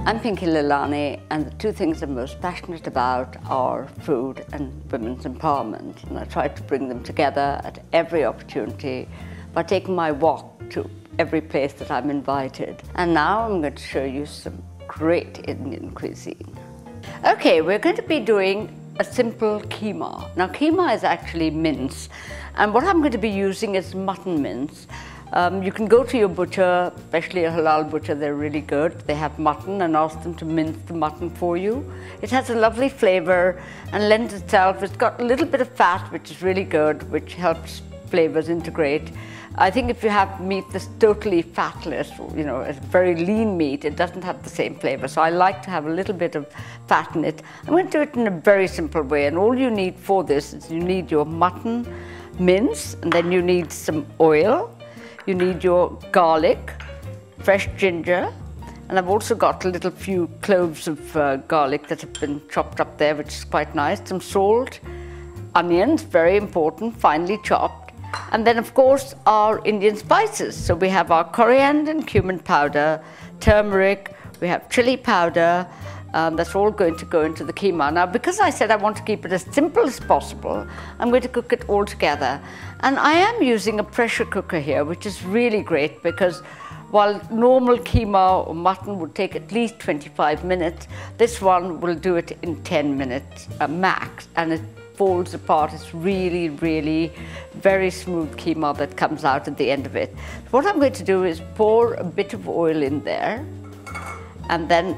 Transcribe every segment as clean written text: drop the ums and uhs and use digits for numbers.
I'm Lilani, and the two things I'm most passionate about are food and women's empowerment. And I try to bring them together at every opportunity by taking my walk to every place that I'm invited. And now I'm going to show you some great Indian cuisine. Okay, we're going to be doing a simple keema. Now, keema is actually mince, and what I'm going to be using is mutton mince. You can go to your butcher, especially a halal butcher, they're really good. They have mutton, and ask them to mince the mutton for you. It has a lovely flavor and lends itself. It's got a little bit of fat, which is really good, which helps flavors integrate. I think if you have meat that's totally fatless, you know, it's very lean meat, it doesn't have the same flavor. So I like to have a little bit of fat in it. I'm going to do it in a very simple way, and all you need for this is you need your mutton mince, and then you need some oil. You need your garlic, fresh ginger, and I've also got a little few cloves of garlic that have been chopped up there, which is quite nice. Some salt, onions, very important, finely chopped, and then of course our Indian spices. So we have our coriander and cumin powder, turmeric, we have chili powder. That's all going to go into the keema. Now, because I said I want to keep it as simple as possible, I'm going to cook it all together. And I am using a pressure cooker here, which is really great because while normal keema or mutton would take at least 25 minutes, this one will do it in 10 minutes max, and it falls apart. It's really, really very smooth keema that comes out at the end of it. What I'm going to do is pour a bit of oil in there, and then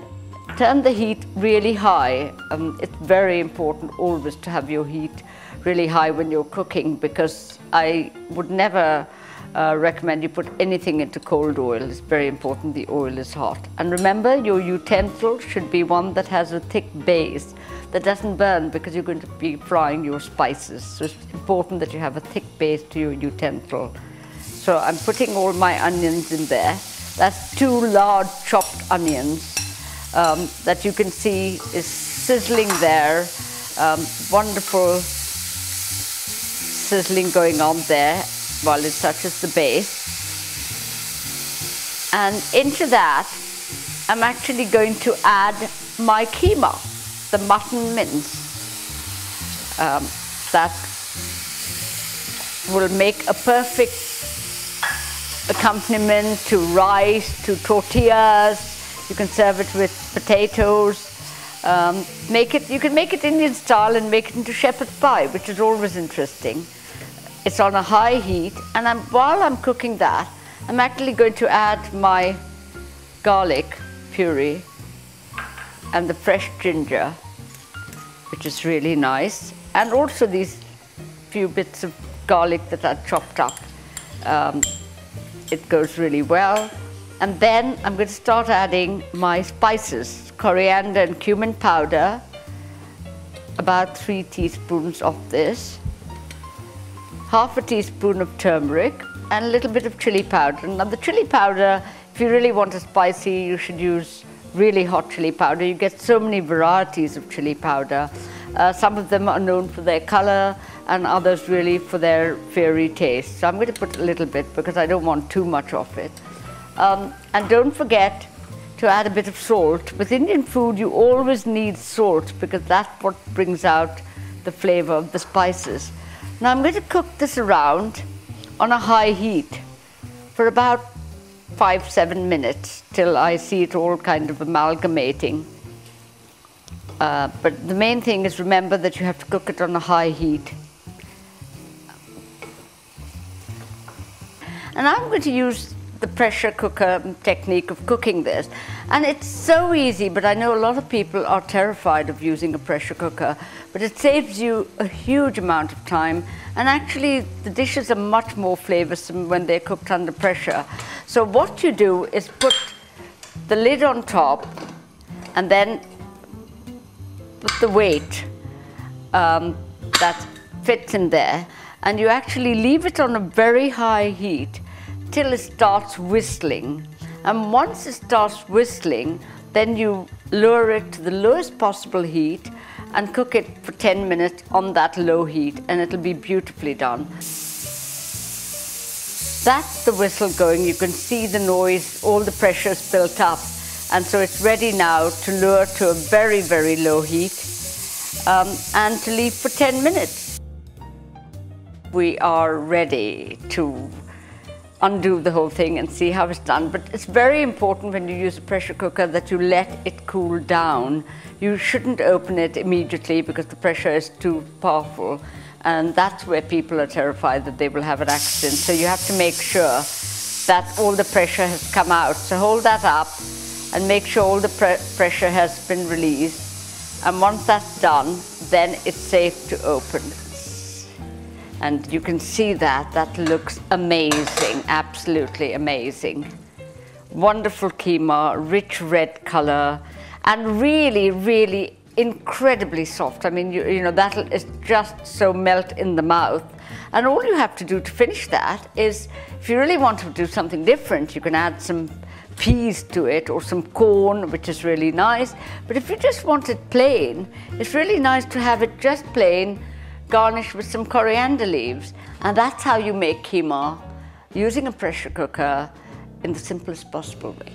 turn the heat really high. It's very important always to have your heat really high when you're cooking, because I would never recommend you put anything into cold oil. It's very important the oil is hot. And remember, your utensil should be one that has a thick base that doesn't burn, because you're going to be frying your spices. So it's important that you have a thick base to your utensil. So I'm putting all my onions in there. That's 2 large chopped onions. That you can see is sizzling there. Wonderful sizzling going on there while it touches the base. And into that, I'm actually going to add my keema, the mutton mince. That will make a perfect accompaniment to rice, to tortillas. You can serve it with potatoes. You can make it Indian style and make it into shepherd's pie, which is always interesting. It's on a high heat, and while I'm cooking that, I'm actually going to add my garlic puree and the fresh ginger, which is really nice, and also these few bits of garlic that are chopped up. It goes really well. And then I'm going to start adding my spices, coriander and cumin powder, about 3 teaspoons of this, half a teaspoon of turmeric, and a little bit of chili powder. Now the chili powder, if you really want it spicy, you should use really hot chili powder. You get so many varieties of chili powder. Some of them are known for their color, and others really for their fiery taste. So I'm going to put a little bit because I don't want too much of it. And don't forget to add a bit of salt. With Indian food, you always need salt because that's what brings out the flavor of the spices. Now I'm going to cook this around on a high heat for about 5-7 minutes till I see it all kind of amalgamating. But the main thing is, remember that you have to cook it on a high heat. And I'm going to use the pressure cooker technique of cooking this. And it's so easy, but I know a lot of people are terrified of using a pressure cooker, but it saves you a huge amount of time, and actually the dishes are much more flavorsome when they're cooked under pressure. So what you do is put the lid on top, and then put the weight that fits in there, and you actually leave it on a very high heat till it starts whistling. And once it starts whistling, then you lower it to the lowest possible heat and cook it for 10 minutes on that low heat, and it'll be beautifully done. That's the whistle going. You can see the noise, all the pressure's built up, And so it's ready now to lower to a very, very low heat and to leave for 10 minutes. We are ready to undo the whole thing and see how it's done. But it's very important when you use a pressure cooker that you let it cool down. You shouldn't open it immediately because the pressure is too powerful. And that's where people are terrified that they will have an accident. So you have to make sure that all the pressure has come out. So hold that up and make sure all the pressure has been released. And once that's done, then it's safe to open. And you can see that looks amazing, absolutely amazing. Wonderful keema, rich red color, and really, really incredibly soft. I mean, you know, that is just so melt in the mouth. And all you have to do to finish that is, if you really want to do something different, you can add some peas to it or some corn, which is really nice. But if you just want it plain, it's really nice to have it just plain, garnished with some coriander leaves. And that's how you make keema using a pressure cooker in the simplest possible way.